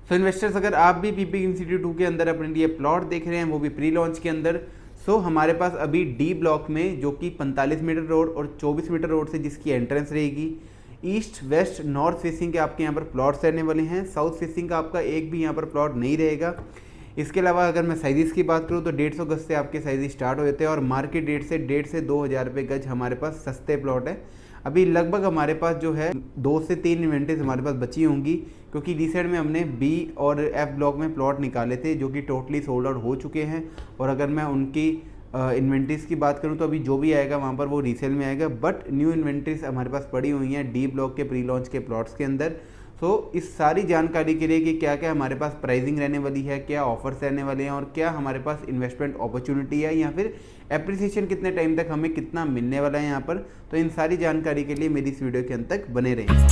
सो investors, अगर आप भी पीपी ग्रीन सिटी 2 के अंदर अपने लिए प्लॉट देख रहे हैं, वो भी प्री लॉन्च के अंदर, सो हमारे पास अभी डी ब्लॉक में, जो कि 45 मीटर रोड और 24 मीटर रोड से जिसकी एंट्रेंस रहेगी, ईस्ट वेस्ट नॉर्थ फेसिंग के आपके यहाँ पर प्लॉट्स रहने वाले हैं। साउथ फेसिंग का आपका एक भी यहाँ पर प्लॉट नहीं रहेगा। इसके अलावा अगर मैं साइज़ की बात करूँ तो 150 गज से आपके साइज़ स्टार्ट हो जाते हैं और मार्केट रेट से 1.5 से 2 हज़ार रुपये गज हमारे पास सस्ते प्लॉट है। अभी लगभग हमारे पास जो है 2 से 3 इन्वेंट्रीज हमारे पास बची होंगी, क्योंकि रिसेंट में हमने बी और एफ ब्लॉक में प्लॉट निकाले थे जो कि टोटली सोल्ड आउट हो चुके हैं। और अगर मैं उनकी इन्वेंट्रीज की बात करूं तो अभी जो भी आएगा वहां पर वो रीसेल में आएगा, बट न्यू इन्वेंट्रीज हमारे पास पड़ी हुई हैं डी ब्लॉक के प्री लॉन्च के प्लॉट्स के अंदर। सो इस सारी जानकारी के लिए कि क्या क्या हमारे पास प्राइसिंग रहने वाली है, क्या ऑफर्स रहने वाले हैं और क्या हमारे पास इन्वेस्टमेंट अपॉर्चुनिटी है या फिर एप्रिसिएशन कितने टाइम तक हमें कितना मिलने वाला है यहाँ पर, तो इन सारी जानकारी के लिए मेरी इस वीडियो के अंत तक बने रहें।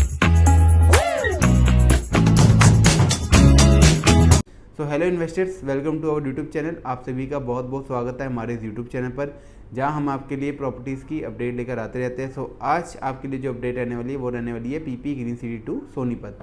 So hello investors, welcome to our YouTube channel. आप सभी का बहुत बहुत स्वागत है हमारे इस यूट्यूब चैनल पर, जहां हम आपके लिए प्रॉपर्टीज़ की अपडेट लेकर आते रहते हैं। सो आज आपके लिए जो अपडेट रहने वाली है वो रहने वाली है पीपी ग्रीन सिटी 2 सोनीपत।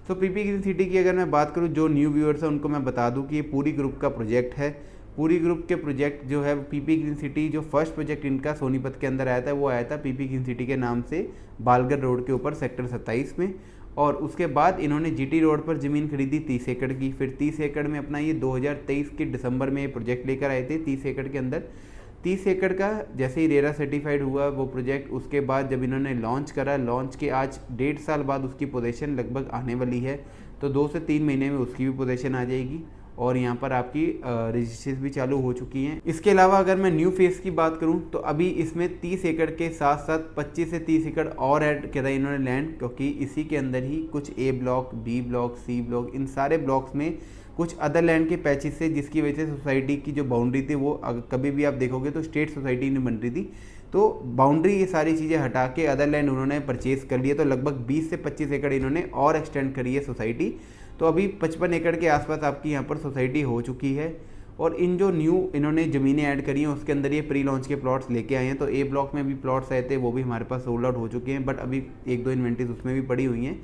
सो पीपी ग्रीन सिटी की अगर मैं बात करूं, जो न्यू व्यूअर्स हैं उनको मैं बता दूं कि ये पूरी ग्रुप का प्रोजेक्ट है। पूरी ग्रुप के प्रोजेक्ट जो है पीपी ग्रीन सिटी, जो फर्स्ट प्रोजेक्ट इनका सोनीपत के अंदर आया था वो आया था पीपी ग्रीन सिटी के नाम से बालगढ़ रोड के ऊपर सेक्टर 27 में। और उसके बाद इन्होंने जीटी रोड पर ज़मीन खरीदी 30 एकड़ की। फिर 30 एकड़ में अपना ये 2023 के दिसंबर में ये प्रोजेक्ट लेकर आए थे 30 एकड़ के अंदर। 30 एकड़ का जैसे ही रेरा सर्टिफाइड हुआ वो प्रोजेक्ट, उसके बाद जब इन्होंने लॉन्च करा, लॉन्च के आज 1.5 साल बाद उसकी पोजीशन लगभग आने वाली है, तो 2 से 3 महीने में उसकी भी पोजीशन आ जाएगी और यहाँ पर आपकी रजिस्ट्रीज भी चालू हो चुकी हैं। इसके अलावा अगर मैं न्यू फेस की बात करूँ तो अभी इसमें 30 एकड़ के साथ साथ 25 से 30 एकड़ और ऐड करा इन्होंने लैंड, क्योंकि इसी के अंदर ही कुछ A block, B block, C block, इन सारे ब्लॉक्स में कुछ अदर लैंड के पैचेस से, जिसकी वजह से सोसाइटी की जो बाउंड्री थी वो कभी भी आप देखोगे तो स्टेट सोसाइटी नहीं बन रही थी, तो बाउंड्री ये सारी चीज़ें हटा के अदर लैंड उन्होंने परचेज़ कर लिया। तो लगभग 20 से 25 एकड़ इन्होंने और एक्सटेंड करी है सोसाइटी। तो अभी 55 एकड़ के आसपास आपकी यहाँ पर सोसाइटी हो चुकी है। और इन जो न्यू इन्होंने ज़मीनें ऐड करी हैं उसके अंदर ये प्री लॉन्च के प्लॉट्स लेके आए हैं। तो ए ब्लॉक में भी प्लॉट्स आए थे, वो भी हमारे पास सोल्ड आउट हो चुके हैं, बट अभी 1-2 इन्वेंट्रीज उसमें भी पड़ी हुई हैं।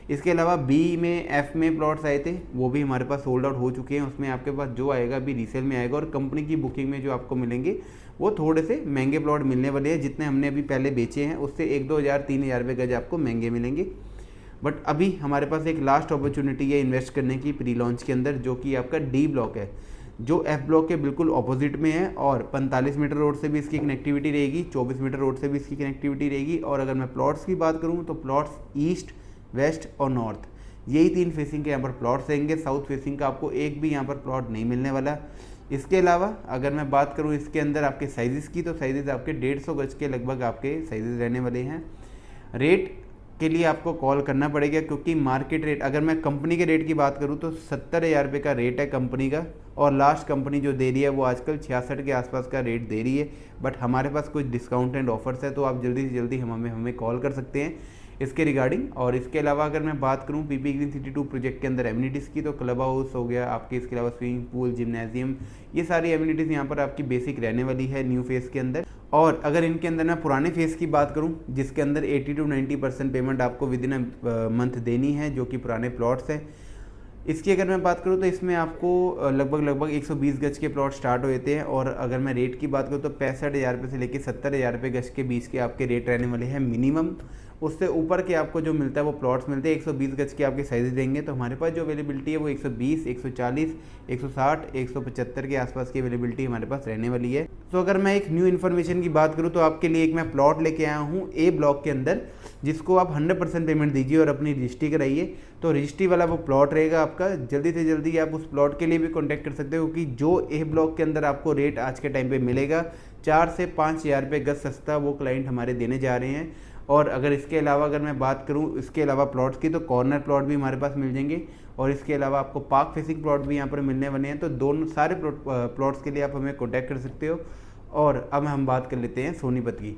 इसके अलावा बी में, एफ में प्लॉट्स आए थे, वो भी हमारे पास सोल्ड आउट हो चुके हैं। उसमें आपके पास जो आएगा अभी रीसेल में आएगा और कंपनी की बुकिंग में जो आपको मिलेंगे वो थोड़े से महंगे प्लॉट मिलने वाले हैं। जितने हमने अभी पहले बेचे हैं उससे 1-2 हज़ार 3 हज़ार रुपये गज आपको महंगे मिलेंगे। बट अभी हमारे पास एक लास्ट अपॉर्चुनिटी है इन्वेस्ट करने की प्री लॉन्च के अंदर, जो कि आपका डी ब्लॉक है, जो एफ ब्लॉक के बिल्कुल ऑपोजिट में है। और 45 मीटर रोड से भी इसकी कनेक्टिविटी रहेगी, 24 मीटर रोड से भी इसकी कनेक्टिविटी रहेगी। और अगर मैं प्लॉट्स की बात करूँ तो प्लॉट्स ईस्ट, वेस्ट और नॉर्थ, यही 3 फेसिंग के यहाँ पर प्लॉट्स रहेंगे। साउथ फेसिंग का आपको एक भी यहाँ पर प्लॉट नहीं मिलने वाला। इसके अलावा अगर मैं बात करूँ इसके अंदर आपके साइज़ की, तो साइज़ आपके 150 गज के लगभग आपके साइज़ रहने वाले हैं। रेट के लिए आपको कॉल करना पड़ेगा, क्योंकि मार्केट रेट, अगर मैं कंपनी के रेट की बात करूं तो 70,000 रुपये का रेट है कंपनी का, और लास्ट कंपनी जो दे रही है वो आजकल 66 के आसपास का रेट दे रही है। बट हमारे पास कुछ डिस्काउंट एंड ऑफर्स है, तो आप जल्दी से जल्दी हमें कॉल कर सकते हैं इसके रिगार्डिंग। और इसके अलावा अगर मैं बात करूं पीपी ग्रीन सिटी 2 प्रोजेक्ट के अंदर एमिनिटीज़ की, तो क्लब हाउस हो गया आपके, इसके अलावा स्विमिंग पूल, जिम्नेजियम, ये सारी एमिनिटीज़ यहाँ पर आपकी बेसिक रहने वाली है न्यू फेस के अंदर। और अगर इनके अंदर मैं पुराने फेस की बात करूं, जिसके अंदर 80 to 90% पेमेंट आपको विद इन अ मंथ देनी है, जो कि पुराने प्लॉट्स हैं, इसकी अगर मैं बात करूं तो इसमें आपको लगभग 120 गज के प्लॉट स्टार्ट हो जाते हैं। और अगर मैं रेट की बात करूं तो 65,000 रुपये से लेकर 70,000 रुपये गज के बीच के आपके रेट रहने वाले हैं मिनिमम। उससे ऊपर के आपको जो मिलता है वो प्लॉट्स मिलते हैं। 120 गज के आपके साइज़ देंगे तो हमारे पास जो अवेलेबिलिटी है वो 120, 140, 160, 175 के आसपास की अवेलेबिलिटी हमारे पास रहने वाली है। तो अगर मैं एक न्यू इन्फॉर्मेशन की बात करूँ तो आपके लिए एक मैं प्लॉट लेके आया हूँ ए ब्लॉक के अंदर, जिसको आप 100% पेमेंट दीजिए और अपनी रजिस्ट्री कराइए। तो रजिस्ट्री वाला वो प्लॉट रहेगा आपका। जल्दी से जल्दी आप उस प्लॉट के लिए भी कॉन्टैक्ट कर सकते हो, क्योंकि जो ए ब्लॉक के अंदर आपको रेट आज के टाइम पे मिलेगा 4 से 5 हज़ार रुपये गज सस्ता, वो क्लाइंट हमारे देने जा रहे हैं। और अगर इसके अलावा अगर मैं बात करूं इसके अलावा प्लॉट्स की, तो कॉर्नर प्लॉट भी हमारे पास मिल जाएंगे और इसके अलावा आपको पार्क फेसिंग प्लॉट भी यहाँ पर मिलने वाले हैं। तो दोनों सारे प्लॉट्स के लिए आप हमें कॉन्टैक्ट कर सकते हो। और अब हम बात कर लेते हैं सोनीपत की।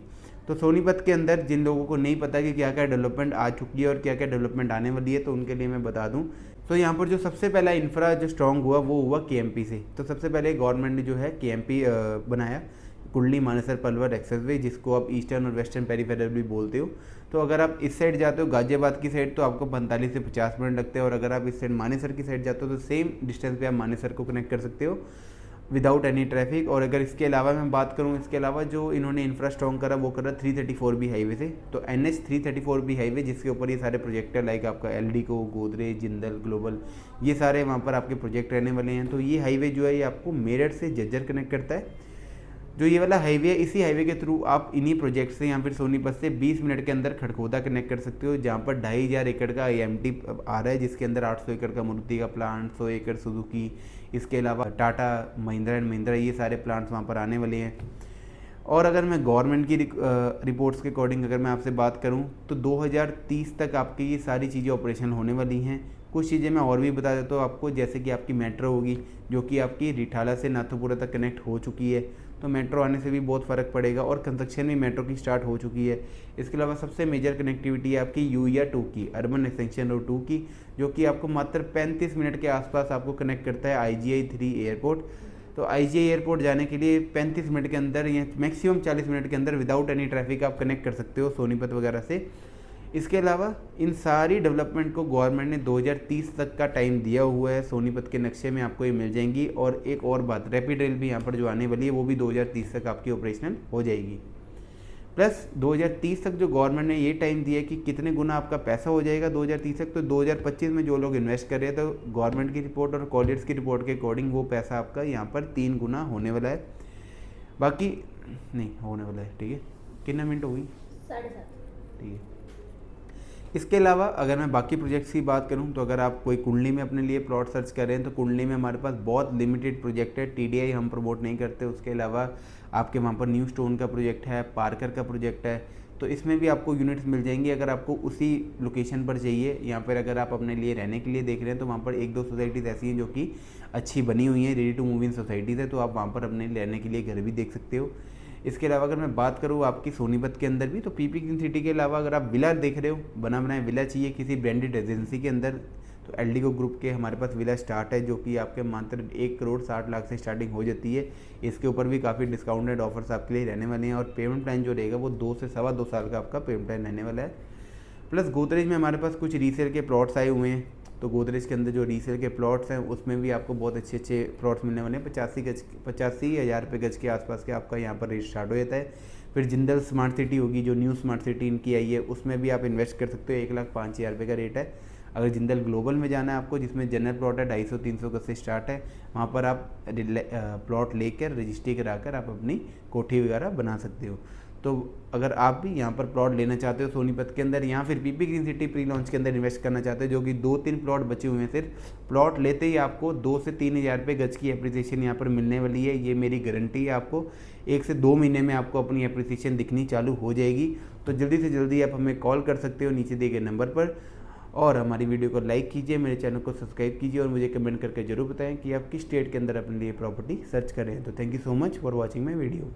तो सोनीपत के अंदर जिन लोगों को नहीं पता कि क्या क्या डेवलपमेंट आ चुकी है और क्या क्या डेवलपमेंट आने वाली है, तो उनके लिए मैं बता दूं। तो यहाँ पर जो सबसे पहला इंफ्रा जो स्ट्रॉन्ग हुआ वो हुआ केएमपी से। तो सबसे पहले गवर्नमेंट ने जो है केएमपी बनाया, कुंडली मानेसर पलवल एक्सेसवे, जिसको आप ईस्टर्न और वेस्टर्न पेरीफेरल भी बोलते हो। तो अगर आप इस साइड जाते हो गाजियाबाद की साइड तो आपको 45 से 50 मिनट लगते हैं, और अगर आप इस साइड मानेसर की साइड जाते हो तो सेम डिस्टेंस पे आप मानेसर को कनेक्ट कर सकते हो विदाउट एनी ट्रैफिक। और अगर इसके अलावा मैं बात करूँ, इसके अलावा जो इन्होंने इंफ्रा स्ट्रॉन्ग करा वो करा 334B हाईवे से। तो NH 334B हाईवे जिसके ऊपर ये सारे प्रोजेक्ट है, लाइक आपका एल्डिको, गोदरेज, जिंदल, ग्लोबल, ये सारे वहाँ पर आपके प्रोजेक्ट रहने वाले हैं। तो ये हाईवे जो है ये आपको मेरठ से झज्जर कनेक्ट करता है। जो ये वाला हाईवे है, इसी हाईवे के थ्रू आप इन्हीं प्रोजेक्ट से या फिर सोनीपत से 20 मिनट के अंदर खड़खोदा कनेक्ट कर सकते हो, जहाँ पर 2500 एकड़ का AMT आ रहा है, जिसके अंदर 800 एकड़ का मारुति का प्लांट, 100 एकड़ सुजुकी, इसके अलावा टाटा, महिंद्रा एंड महिंद्रा, ये सारे प्लांट्स वहाँ पर आने वाले हैं। और अगर मैं गवर्नमेंट की रिपोर्ट्स के अकॉर्डिंग अगर मैं आपसे बात करूँ तो 2030 तक आपकी ये सारी चीज़ें ऑपरेशन होने वाली हैं। कुछ चीज़ें मैं और भी बता देता हूँ आपको, जैसे कि आपकी मेट्रो होगी जो कि आपकी रिठाला से नाथुपुरा तक कनेक्ट हो चुकी है। तो मेट्रो आने से भी बहुत फ़र्क पड़ेगा, और कंस्ट्रक्शन भी मेट्रो की स्टार्ट हो चुकी है। इसके अलावा सबसे मेजर कनेक्टिविटी है आपकी यूरिया 2 की, अर्बन एक्सटेंशन रोड 2 की, जो कि आपको मात्र 35 मिनट के आसपास आपको कनेक्ट करता है IGI 3 एयरपोर्ट। तो IGI एयरपोर्ट जाने के लिए 35 मिनट के अंदर या मैक्सिमम 40 मिनट के अंदर विदाउट एनी ट्रैफिक आप कनेक्ट कर सकते हो सोनीपत वगैरह से। इसके अलावा इन सारी डेवलपमेंट को गवर्नमेंट ने 2030 तक का टाइम दिया हुआ है, सोनीपत के नक्शे में आपको ये मिल जाएंगी। और एक और बात, रैपिड रेल भी यहाँ पर जो आने वाली है वो भी 2030 तक आपकी ऑपरेशनल हो जाएगी। प्लस 2030 तक जो गवर्नमेंट ने ये टाइम दिया है कि कितने गुना आपका पैसा हो जाएगा 2030 तक, तो 2025 में जो लोग इन्वेस्ट कर रहे हैं तो गवर्नमेंट की रिपोर्ट और कॉलेज की रिपोर्ट के अकॉर्डिंग वो पैसा आपका यहाँ पर 3 गुना होने वाला है। बाकी नहीं होने वाला है, ठीक है। कितना मिनट हो गई? 7:30। ठीक है। इसके अलावा अगर मैं बाकी प्रोजेक्ट्स की बात करूं तो अगर आप कोई कुंडली में अपने लिए प्लॉट सर्च कर रहे हैं तो कुंडली में हमारे पास बहुत लिमिटेड प्रोजेक्ट है, TDI हम प्रमोट नहीं करते। उसके अलावा आपके वहाँ पर न्यू स्टोन का प्रोजेक्ट है, पार्कर का प्रोजेक्ट है, तो इसमें भी आपको यूनिट्स मिल जाएंगी अगर आपको उसी लोकेशन पर चाहिए। या फिर अगर आप अपने लिए रहने के लिए देख रहे हैं तो वहाँ पर 1-2 सोसाइटीज़ ऐसी हैं जो कि अच्छी बनी हुई हैं, ready to move in societies है, तो आप वहाँ पर अपने रहने के लिए घर भी देख सकते हो। इसके अलावा अगर मैं बात करूँ आपकी सोनीपत के अंदर भी, तो PP ग्रीन सिटी के अलावा अगर आप विला देख रहे हो, बना बनाया विला चाहिए किसी ब्रांडेड एजेंसी के अंदर, तो एल्डिको ग्रुप के हमारे पास विला स्टार्ट है, जो कि आपके मात्र 1 करोड़ 60 लाख से स्टार्टिंग हो जाती है। इसके ऊपर भी काफ़ी डिस्काउंटेड ऑफर्स आपके लिए रहने वाले हैं, और पेमेंट प्लान जो रहेगा वो 2 से 2.25 साल का आपका पेमेंट प्लान रहने वाला है। प्लस गोदरेज में हमारे पास कुछ रीसेल के प्लॉट्स आए हुए हैं, तो गोदरेज के अंदर जो रीसेल के प्लॉट्स हैं उसमें भी आपको बहुत अच्छे अच्छे प्लॉट्स मिलने वाले हैं। 85,000 रुपये गज के आसपास के आपका यहाँ पर रेट स्टार्ट हो जाता है। फिर जिंदल स्मार्ट सिटी होगी, जो न्यू स्मार्ट सिटी इनकी आई है, उसमें भी आप इन्वेस्ट कर सकते हो। 1,05,000 रुपये का रेट है। अगर जिंदल ग्लोबल में जाना है आपको, जिसमें जनरल प्लॉट है 250-300 गज से स्टार्ट है, वहाँ पर आप प्लॉट लेकर रजिस्ट्री कराकर आप अपनी कोठी वगैरह बना सकते हो। तो अगर आप भी यहाँ पर प्लॉट लेना चाहते हो सोनीपत के अंदर, या फिर PP green city pre launch के अंदर इन्वेस्ट करना चाहते हो, जो कि 2-3 प्लॉट बचे हुए हैं, सिर्फ प्लॉट लेते ही आपको 2 से 3,000 रुपये गज की एप्रिसिएशन यहाँ पर मिलने वाली है। ये मेरी गारंटी है, आपको 1 से 2 महीने में आपको अपनी एप्रिसिएशन दिखनी चालू हो जाएगी। तो जल्दी से जल्दी आप हमें कॉल कर सकते हो नीचे दिए गए नंबर पर, और हमारी वीडियो को लाइक कीजिए, मेरे चैनल को सब्सक्राइब कीजिए, और मुझे कमेंट करके जरूर बताएं कि आप किस स्टेट के अंदर अपने लिए प्रॉपर्टी सर्च कर रहे हैं। तो thank you so much for watching my video.